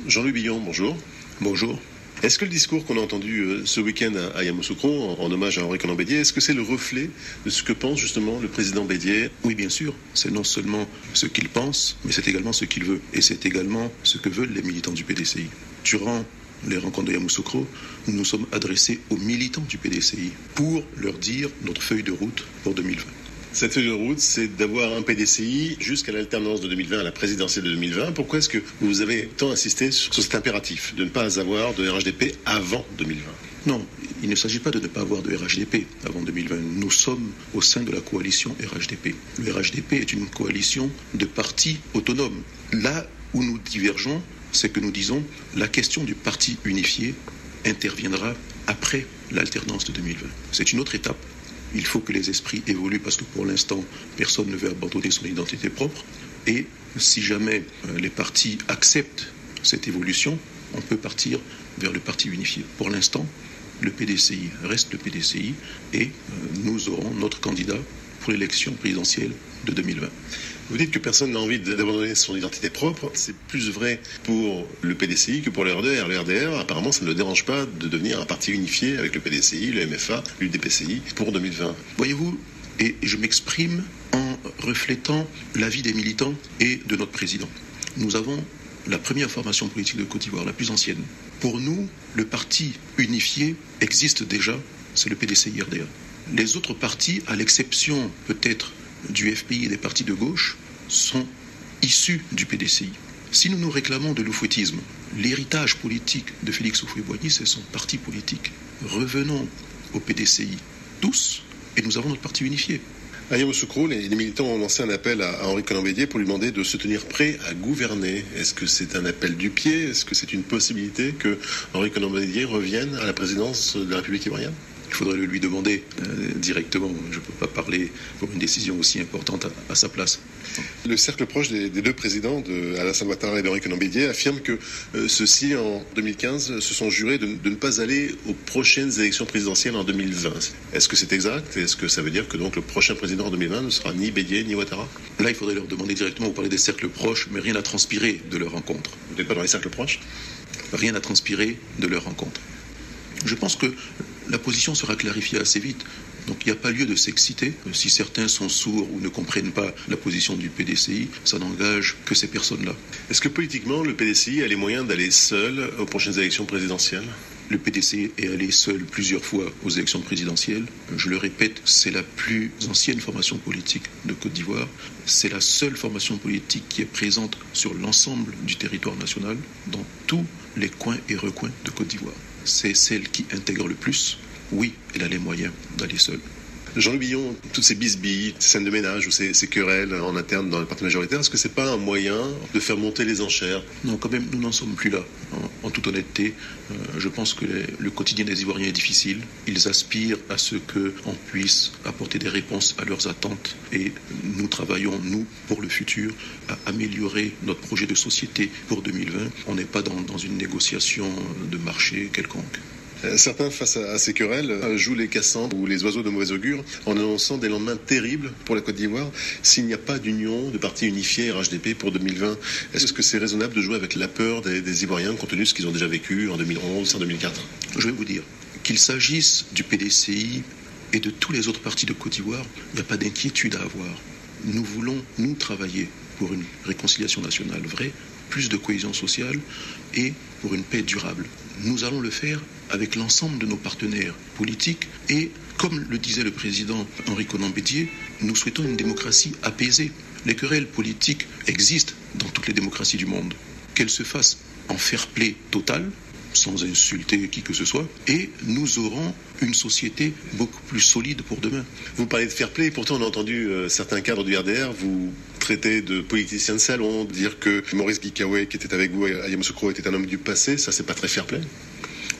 Jean-Louis Billon, bonjour. Bonjour. Est-ce que le discours qu'on a entendu ce week-end à Yamoussoukro, en hommage à Henri Konan Bédié, est-ce que c'est le reflet de ce que pense justement le président Bédié? Oui, bien sûr. C'est non seulement ce qu'il pense, mais c'est également ce qu'il veut. Et c'est également ce que veulent les militants du PDCI. Durant les rencontres de Yamoussoukro, nous nous sommes adressés aux militants du PDCI pour leur dire notre feuille de route pour 2020. Cette feuille de route, c'est d'avoir un PDCI jusqu'à l'alternance de 2020, à la présidentielle de 2020. Pourquoi est-ce que vous avez tant insisté sur cet impératif de ne pas avoir de RHDP avant 2020 ? Non, il ne s'agit pas de ne pas avoir de RHDP avant 2020. Nous sommes au sein de la coalition RHDP. Le RHDP est une coalition de partis autonomes. Là où nous divergeons, c'est que nous disons la question du parti unifié interviendra après l'alternance de 2020. C'est une autre étape. Il faut que les esprits évoluent parce que pour l'instant, personne ne veut abandonner son identité propre. Et si jamais les partis acceptent cette évolution, on peut partir vers le parti unifié. Pour l'instant, le PDCI reste le PDCI et nous aurons notre candidat pour l'élection présidentielle de 2020. Vous dites que personne n'a envie d'abandonner son identité propre. C'est plus vrai pour le PDCI que pour le RDR. Le RDR, apparemment, ça ne le dérange pas de devenir un parti unifié avec le PDCI, le MFA, l'UDPCI pour 2020. Voyez-vous, et je m'exprime en reflétant l'avis des militants et de notre président. Nous avons la première formation politique de Côte d'Ivoire, la plus ancienne. Pour nous, le parti unifié existe déjà, c'est le PDCI-RDA. Les autres partis, à l'exception peut-être du FPI et des partis de gauche, sont issus du PDCI. Si nous nous réclamons de l'oufouettisme, l'héritage politique de Félix Houphouët-Boigny, c'est son parti politique. Revenons au PDCI, tous, et nous avons notre parti unifié. À Yamoussoukro, les militants ont lancé un appel à Henri Konan Bédié pour lui demander de se tenir prêt à gouverner. Est-ce que c'est un appel du pied? Est-ce que c'est une possibilité que Henri Konan Bédié revienne à la présidence de la République ivoirienne? Il faudrait le lui demander directement. Je ne peux pas parler pour une décision aussi importante à sa place. Le cercle proche des deux présidents, Alassane Ouattara et d'Henri Konan Bédié, affirme que ceux-ci, en 2015, se sont jurés de ne pas aller aux prochaines élections présidentielles en 2020. Est-ce que c'est exact? Est-ce que ça veut dire que donc le prochain président en 2020 ne sera ni Bédié ni Ouattara? Là, il faudrait leur demander directement. Vous parlez des cercles proches, mais rien n'a transpiré de leur rencontre. Vous n'êtes pas dans les cercles proches? Rien n'a transpiré de leur rencontre. Je pense que la position sera clarifiée assez vite. Donc il n'y a pas lieu de s'exciter. Si certains sont sourds ou ne comprennent pas la position du PDCI, ça n'engage que ces personnes-là. Est-ce que politiquement, le PDCI a les moyens d'aller seul aux prochaines élections présidentielles? Le PDCI est allé seul plusieurs fois aux élections présidentielles. Je le répète, c'est la plus ancienne formation politique de Côte d'Ivoire. C'est la seule formation politique qui est présente sur l'ensemble du territoire national, dans tous les coins et recoins de Côte d'Ivoire. C'est celle qui intègre le plus. Oui, elle a les moyens d'aller seule. Jean-Louis Billon, toutes ces bisbilles, ces scènes de ménage ou ces querelles en interne dans le parti majoritaire, est-ce que c'est pas un moyen de faire monter les enchères? Non, quand même, nous n'en sommes plus là. En toute honnêteté, je pense que le quotidien des Ivoiriens est difficile. Ils aspirent à ce qu'on puisse apporter des réponses à leurs attentes. Et nous travaillons, nous, pour le futur, à améliorer notre projet de société pour 2020. On n'est pas dans une négociation de marché quelconque. Certains, face à ces querelles, jouent les Cassandres ou les oiseaux de mauvais augure en annonçant des lendemains terribles pour la Côte d'Ivoire s'il n'y a pas d'union de parti unifié RHDP pour 2020. Est-ce que c'est raisonnable de jouer avec la peur des Ivoiriens compte tenu de ce qu'ils ont déjà vécu en 2011, en 2004 ? Je vais vous dire, qu'il s'agisse du PDCI et de tous les autres partis de Côte d'Ivoire, il n'y a pas d'inquiétude à avoir. Nous voulons, nous, travailler pour une réconciliation nationale vraie, plus de cohésion sociale et pour une paix durable. Nous allons le faire avec l'ensemble de nos partenaires politiques et, comme le disait le président Henri Konan Bédié, nous souhaitons une démocratie apaisée. Les querelles politiques existent dans toutes les démocraties du monde. Qu'elles se fassent en fair-play total, sans insulter qui que ce soit, et nous aurons une société beaucoup plus solide pour demain. Vous parlez de fair-play, pourtant on a entendu certains cadres du RDR vous traiter de politicien de salon, dire que Maurice Guikaoué, qui était avec vous à Yamoussoukro, était un homme du passé, ça c'est pas très fair-play?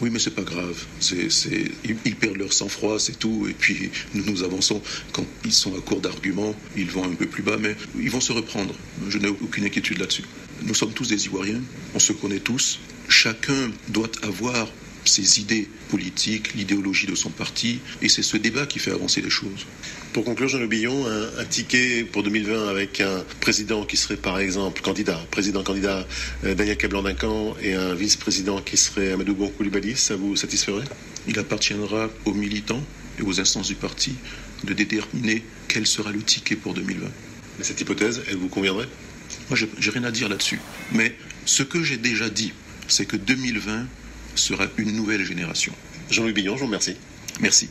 Oui, mais c'est pas grave. Ils perdent leur sang-froid, c'est tout. Et puis nous avançons. Quand ils sont à court d'arguments, ils vont un peu plus bas, mais ils vont se reprendre. Je n'ai aucune inquiétude là-dessus. Nous sommes tous des Ivoiriens, on se connaît tous. Chacun doit avoir ses idées politiques, l'idéologie de son parti, et c'est ce débat qui fait avancer les choses. Pour conclure, Jean-Loup Billon, un ticket pour 2020 avec un président qui serait par exemple président-candidat Daniel Kablan-Duncan et un vice-président qui serait Amadou Gon Coulibaly, ça vous satisferait? Il appartiendra aux militants et aux instances du parti de déterminer quel sera le ticket pour 2020. Mais cette hypothèse, elle vous conviendrait? Moi, j'ai rien à dire là-dessus. Mais ce que j'ai déjà dit, c'est que 2020 sera une nouvelle génération. Jean-Loup Billon, je vous remercie. Merci.